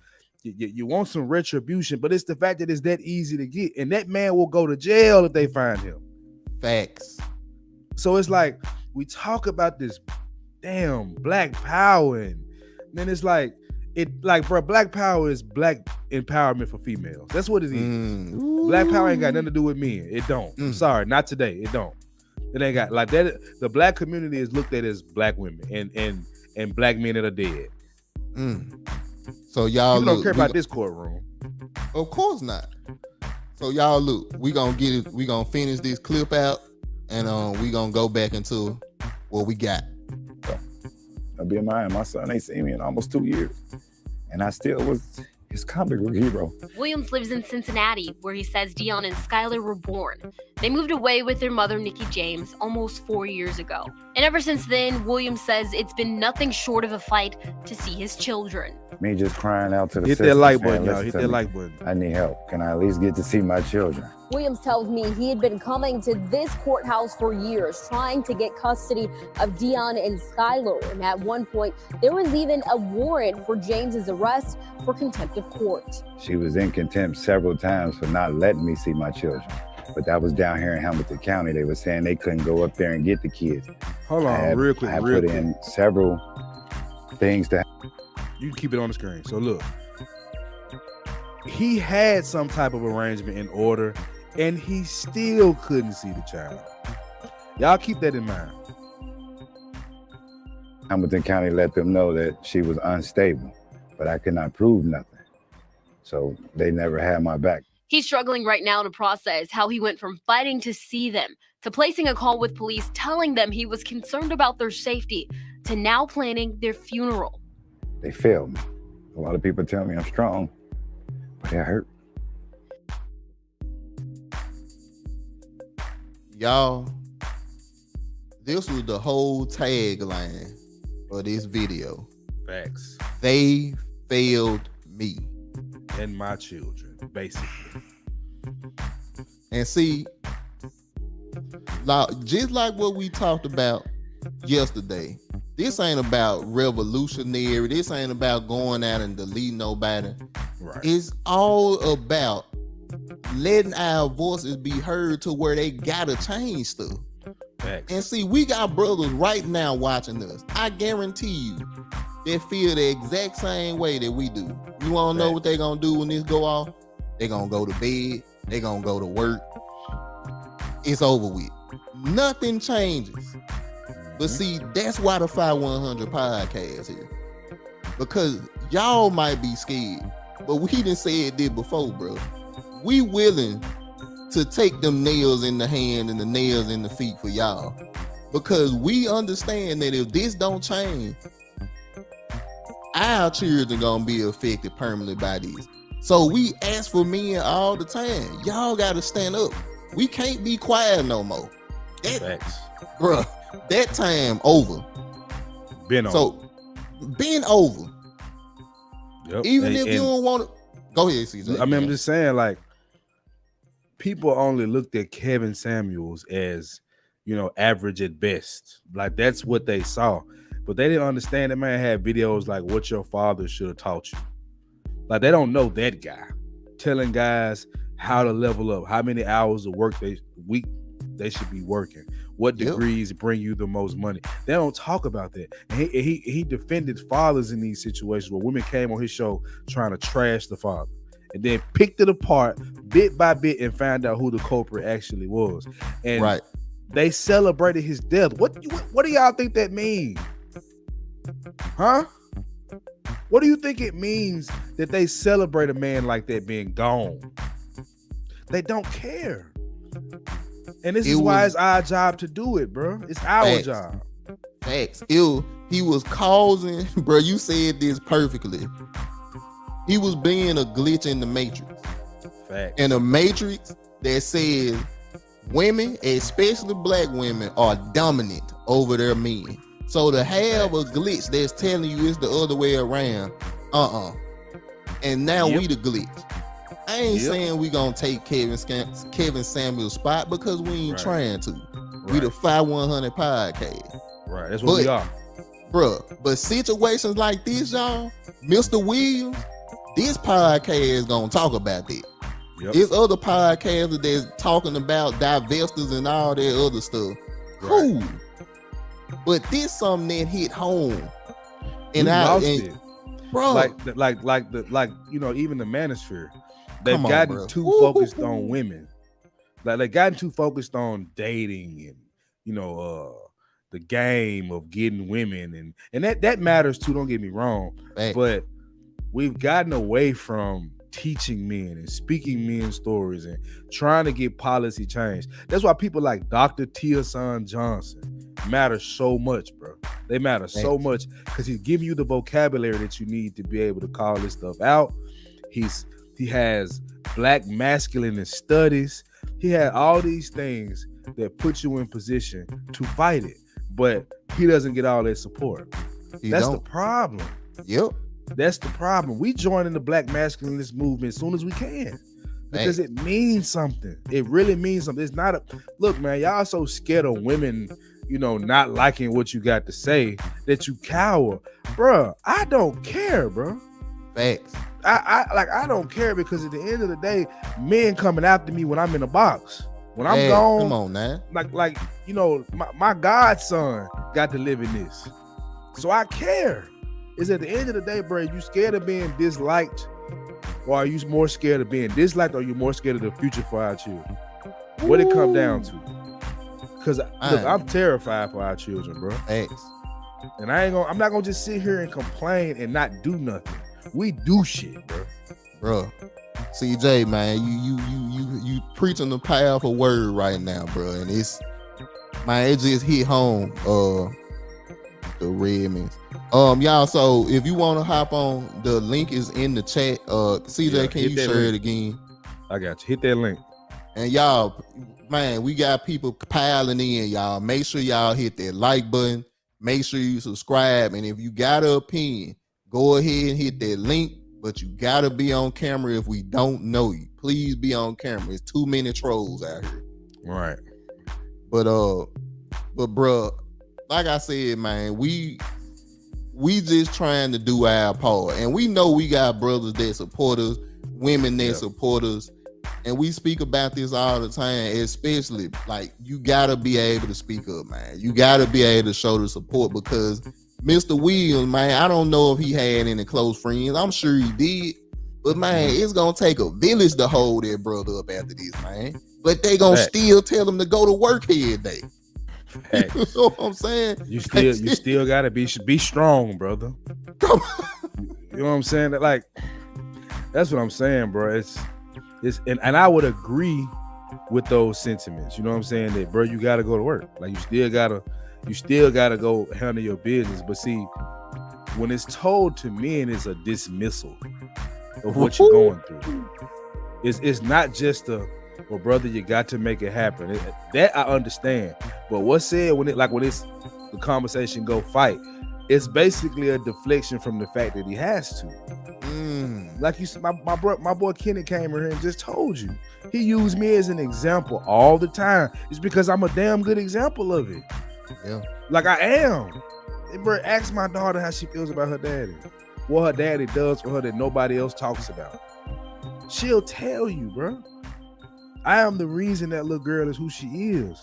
some retribution, but it's the fact that it's that easy to get, and that man will go to jail if they find him.
Facts.
So it's like, we talk about this damn black power, and then it's like, bro, black power is black empowerment for females. That's what it is. Black power ain't got nothing to do with men. It don't. I'm sorry, not today. It don't. It ain't got like that. The black community is looked at as black women and black men that are dead.
So y'all
don't care about this courtroom.
Of course not. So y'all look, we gonna finish this clip out, and we gonna go back into what we got.
I'll be in mind, my son ain't seen me in almost 2 years, and I still was his comic book hero.
Williams lives in Cincinnati, where he says Dion and Skylar were born. They moved away with their mother, Nikki James, almost 4 years ago. And ever since then, Williams says it's been nothing short of a fight to see his children.
Me just crying out to the
hit
sisters,
that like
saying,
button, y'all. Hit that like button.
I need help. Can I at least get to see my children?
Williams tells me he had been coming to this courthouse for years, trying to get custody of Dion and Skylar. And at one point, there was even a warrant for James's arrest for contempt of court.
She was in contempt several times for not letting me see my children. But that was down here in Hamilton County. They were saying they couldn't go up there and get the kids.
Hold on, real quick.
I put in several things to.
You can keep it on the screen. So look, he had some type of arrangement in order, and he still couldn't see the child. Y'all keep that in mind.
Hamilton County let them know that she was unstable, but I could not prove nothing. So they never had my back.
He's struggling right now to process how he went from fighting to see them, to placing a call with police telling them he was concerned about their safety, to now planning their funeral.
They failed me. A lot of people tell me I'm strong, but it hurt.
Y'all, this was the whole tagline of this video.
Facts.
They failed me.
And my children, basically.
And see, just like what we talked about yesterday, this ain't about revolutionary. This ain't about going out and deleting nobody.
Right.
It's all about letting our voices be heard to where they gotta change stuff.
Facts.
And see, we got brothers right now watching us. I guarantee you, they feel the exact same way that we do. You wanna know what they gonna do when this go off? They gonna go to bed. They gonna go to work. It's over with. Nothing changes. But see, that's why the 5100 podcast here. Because y'all might be scared, but we done said this before, bro. We willing to take them nails in the hand and the nails in the feet for y'all. Because we understand that if this don't change, our children gonna be affected permanently by this. So we ask for men all the time. Y'all gotta stand up. We can't be quiet no more.
Facts.
Bruh, that time over.
Been over.
So been over.
Yep.
Even if you don't want to go ahead, CJ.
I mean, I'm just saying, like, people only looked at Kevin Samuels as, you know, average at best. Like, that's what they saw. But they didn't understand that man had videos like what your father should have taught you. Like, they don't know that guy telling guys how to level up, how many hours of work week they should be working, what degrees bring you the most money. They don't talk about that. And he defended fathers in these situations where women came on his show trying to trash the father, and then picked it apart bit by bit and found out who the culprit actually was. And they celebrated his death. What do y'all think that means? Huh? What do you think it means that they celebrate a man like that being gone? They don't care. And this is why it's our job to do it, bro. It's our job.
Facts. He was causing, bro, you said this perfectly. He was being a glitch in the matrix.
Facts.
In a matrix that says women, especially black women, are dominant over their men. So to have a glitch that's telling you it's the other way around, and now we the glitch. I ain't saying we gonna take Kevin Samuel's spot because we ain't trying to. We the 5100 podcast.
Right, that's what we are.
Bruh, but situations like this, y'all, Mr. Williams, this podcast gonna talk about that. There's other podcasts that's talking about divestors and all that other stuff. Cool. But this something that hit home. And
lost it.
Bro.
Like you know, even the manosphere, they've gotten too focused on women. Like they gotten too focused on dating and, you know, the game of getting women and that matters too, don't get me wrong. But we've gotten away from teaching men and speaking men's stories and trying to get policy change. That's why people like Dr. Tia Son Johnson matter so much, bro. They matter so much because he's giving you the vocabulary that you need to be able to call this stuff out. He has black masculine studies. He had all these things that put you in position to fight it, but he doesn't get all that support. That's the problem. That's the problem. We joining the black masculinist movement as soon as we can because it means something. It really means something. It's not look, man, y'all so scared of women, you know, not liking what you got to say that you cower. Bruh, I don't care, bro.
Facts.
I don't care because at the end of the day, men coming after me when I'm in a box. When I'm gone,
come on, man.
Like you know, my godson got to live in this. So I care. Is at the end of the day, bro, you scared of being disliked, or are you more scared of being disliked, or are you more scared of the future for our children? What it come down to? Because I'm terrified for our children, bro. And I'm not gonna just sit here and complain and not do nothing. We do shit,
bro. CJ, man, you preaching the powerful word right now, bro, and it just hit home. The Redmonds. Y'all, so if you want to hop on, the link is in the chat. CJ, can you share it again?
I got you. Hit that link.
And y'all, man, we got people piling in, y'all. Make sure y'all hit that like button. Make sure you subscribe. And if you got an opinion, go ahead and hit that link. But you gotta be on camera if we don't know you. Please be on camera. It's too many trolls out here.
Right.
But bro, like I said, man, we just trying to do our part. And we know we got brothers that support us, women that support us. And we speak about this all the time, especially like you gotta be able to speak up, man. You gotta be able to show the support because Mr. Williams, man, I don't know if he had any close friends. I'm sure he did. But man, it's gonna take a village to hold that brother up after this, man. But they gonna still tell him to go to work every day.
Facts.
You know what I'm saying?
You still gotta be strong, brother.
Come
You know what I'm saying? Like, that's what I'm saying, bro. It's and I would agree with those sentiments. You know what I'm saying? That, bro, you gotta go to work. Like, you still gotta go handle your business. But see, when it's told to men, it's a dismissal of what you're going through. It's not just well, brother, you got to make it happen. That I understand. But what's said when it's the conversation go fight, it's basically a deflection from the fact that he has to. Like you said, my boy Kenny came here and just told you. He used me as an example all the time. It's because I'm a damn good example of it.
Yeah.
Like I am. Hey, bro, ask my daughter how she feels about her daddy. What her daddy does for her that nobody else talks about. She'll tell you, bro. I am the reason that little girl is who she is.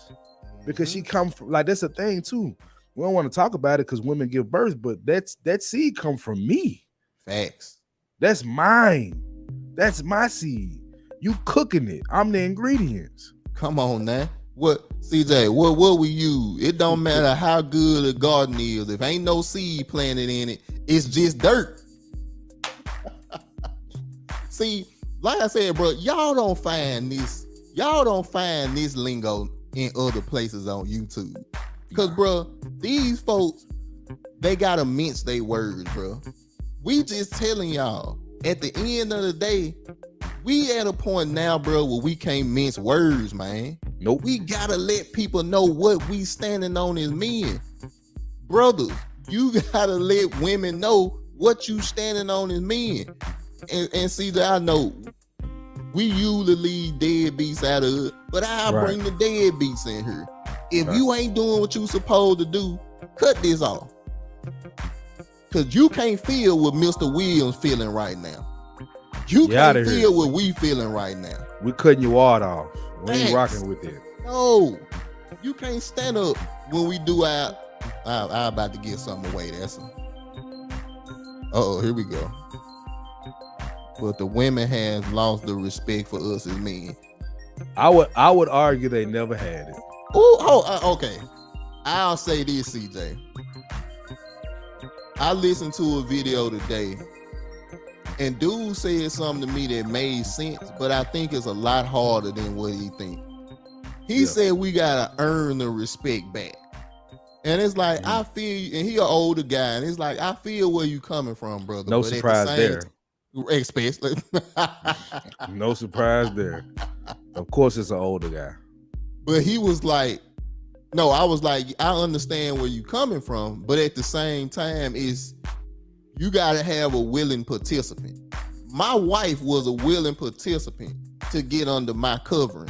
Because she come from, like, that's a thing too. We don't want to talk about it because women give birth, but that seed come from me.
Facts.
That's mine. That's my seed. You cooking it. I'm the ingredients.
Come on now. What, CJ, what we use? It don't matter how good a garden is. If ain't no seed planted in it, it's just dirt. See, like I said, bro, y'all don't find this lingo in other places on YouTube. Because, bro, these folks, they gotta mince their words, bro. We just telling y'all, at the end of the day, we at a point now, bro, where we can't mince words, man.
Nope.
We gotta let people know what we standing on as men. Brothers, you gotta let women know what you standing on as men. And see that I know we usually leave deadbeats out of it, but I'll bring the deadbeats in here. If you ain't doing what you supposed to do, cut this off. Cause you can't feel what Mr. Williams feeling right now. You can't feel what we feeling right now.
We cutting your water off. We ain't rocking with it.
No, you can't stand up when we do I'm about to give something away. Here we go. But the women has lost the respect for us as men.
I would argue they never had it.
Okay. I'll say this, CJ. I listened to a video today, and dude said something to me that made sense, but I think it's a lot harder than what he think. He said we gotta earn the respect back. And it's like, I feel, and he an older guy, and it's like, I feel where you coming from, brother.
No surprise there.
Especially.
No surprise there. Of course it's an older guy.
But he was like, no, I was like, I understand where you coming from, but at the same time, you gotta have a willing participant. My wife was a willing participant to get under my covering.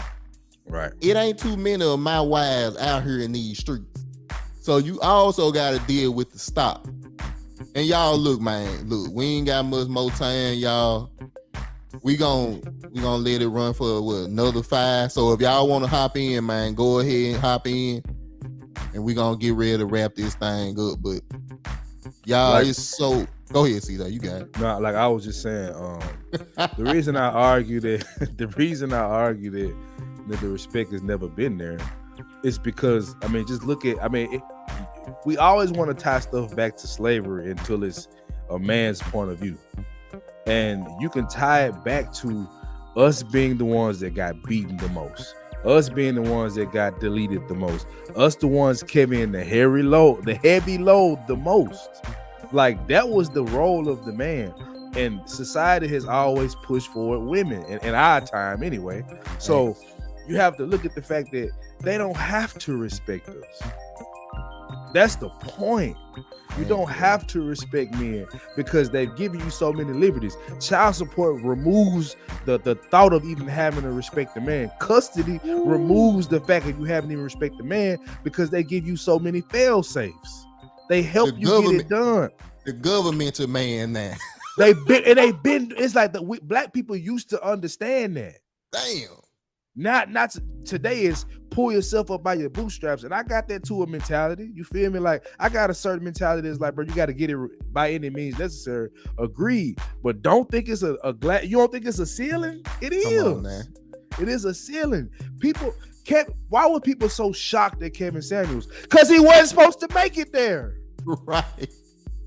Right.
It ain't too many of my wives out here in these streets. So you also gotta deal with the stop. And y'all look, we ain't got much more time, y'all. We gon' let it run for another 5. So if y'all want to hop in, man, go ahead and hop in, and we gonna get ready to wrap this thing up. But y'all, it's so. Go ahead, CJ, you got it.
No, like I was just saying, the reason I argue that the respect has never been there is because just look at we always want to tie stuff back to slavery until it's a man's point of view. And you can tie it back to us being the ones that got beaten the most, us being the ones that got deleted the most, us the ones carrying the heavy load the most. Like, that was the role of the man. And society has always pushed forward women in our time anyway. So you have to look at the fact that they don't have to respect us. That's the point. You don't have to respect men because they've given you so many liberties. Child support removes the thought of even having to respect a man. Custody removes the fact that you haven't even respect the man because they give you so many fail safes. They help you get it done.
The government's a man now.
It's like black people used to understand that.
Damn.
Not today is pull yourself up by your bootstraps, and I got that to a mentality. You feel me? Like, I got a certain mentality that's like, bro, you got to get it by any means necessary. Agreed, but don't think it's a you don't think it's a ceiling? It is.
Come on, man.
It is a ceiling. People Why were people so shocked at Kevin Samuels? Because he wasn't supposed to make it there.
Right.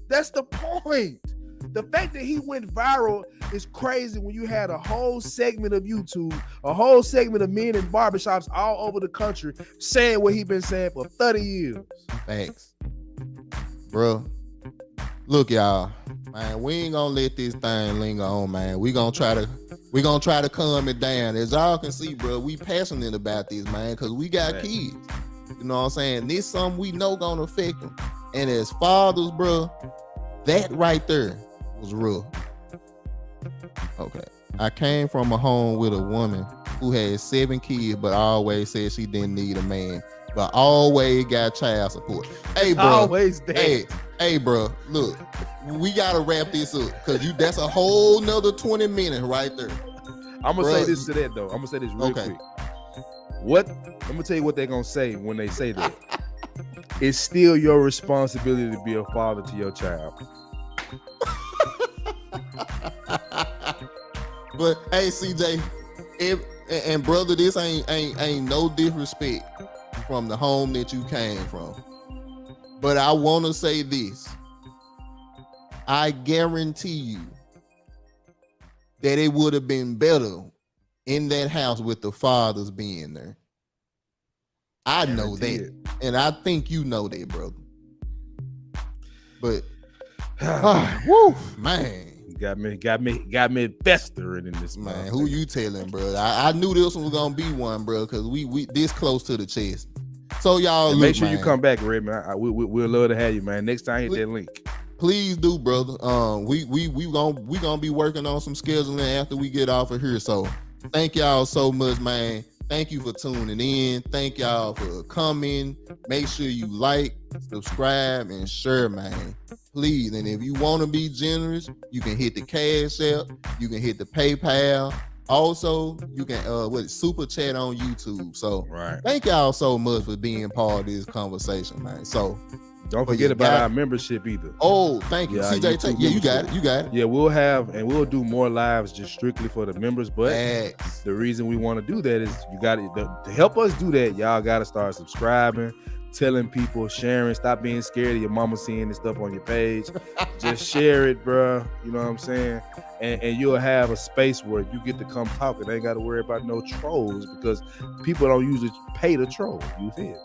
That's the point. The fact that he went viral is crazy when you had a whole segment of YouTube, a whole segment of men in barbershops all over the country saying what he been saying for 30 years.
Thanks. Bro. Look, y'all. Man, we ain't gonna let this thing linger on, man. We gonna try to calm it down. As y'all can see, bro, we passionate about this, man, because we got kids. You know what I'm saying? This something we know gonna affect them. And as fathers, bro, that right there was real. Okay. I came from a home with a woman who had 7 kids, but always said she didn't need a man, but always got child support. Hey, bro.
Always dead.
Hey, bro. Look, we gotta wrap this up because that's a whole nother 20 minutes right there.
I'm gonna say this to that though. I'm gonna say this real quick. I'm gonna tell you what they're gonna say when they say that. It's still your responsibility to be a father to your child.
But hey, CJ, and brother, this ain't no disrespect from the home that you came from. But I want to say this. I guarantee you that it would have been better in that house with the fathers being there. I know that. And I think you know that, brother. But woo, man.
Got me festering in this,
man. Who you telling, bro? I knew this one was gonna be one, bro, because we this close to the chest. So y'all
make sure you come back, Redman. We'd love to have you, man. Next time, hit that link.
Please do, brother. We gonna be working on some scheduling after we get off of here. So thank y'all so much, man. Thank you for tuning in. Thank y'all for coming. Make sure you like, subscribe, and share, man. Please. And if you want to be generous, you can hit the Cash App. You can hit the PayPal. Also, you can super chat on YouTube. So thank y'all so much for being part of this conversation, man. So
don't forget about our membership either.
Oh, thank you. CJ, you got it.
Yeah, we'll do more lives just strictly for the members. But the reason we want to do that is to help us do that, y'all got to start subscribing, telling people, sharing. Stop being scared of your mama seeing this stuff on your page. Just share it, bro. You know what I'm saying? And you'll have a space where you get to come talk. And ain't got to worry about no trolls because people don't usually pay to troll. You feel?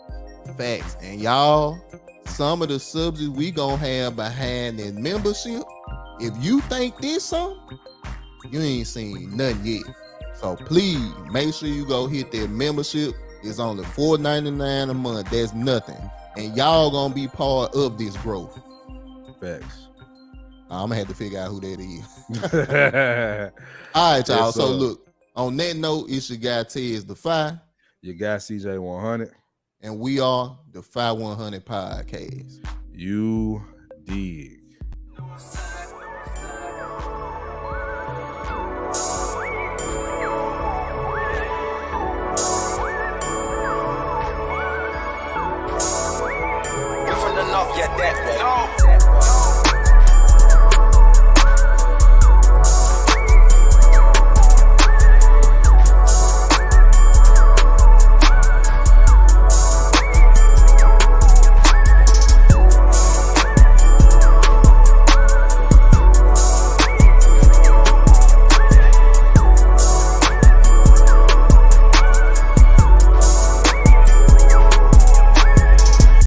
Facts. And y'all, some of the subjects we gonna have behind that membership, if you think this something, you ain't seen nothing yet. So please make sure you go hit that membership. It's only $4.99 a month. That's nothing. And y'all gonna be part of this growth.
Facts.
I'm gonna have to figure out who that is. All right, y'all. So look, on that note, it's your guy Tez the Fi.
Your guy CJ 100.
And we are the Fi 100 Podcast.
You dig.
Different enough, yet that way.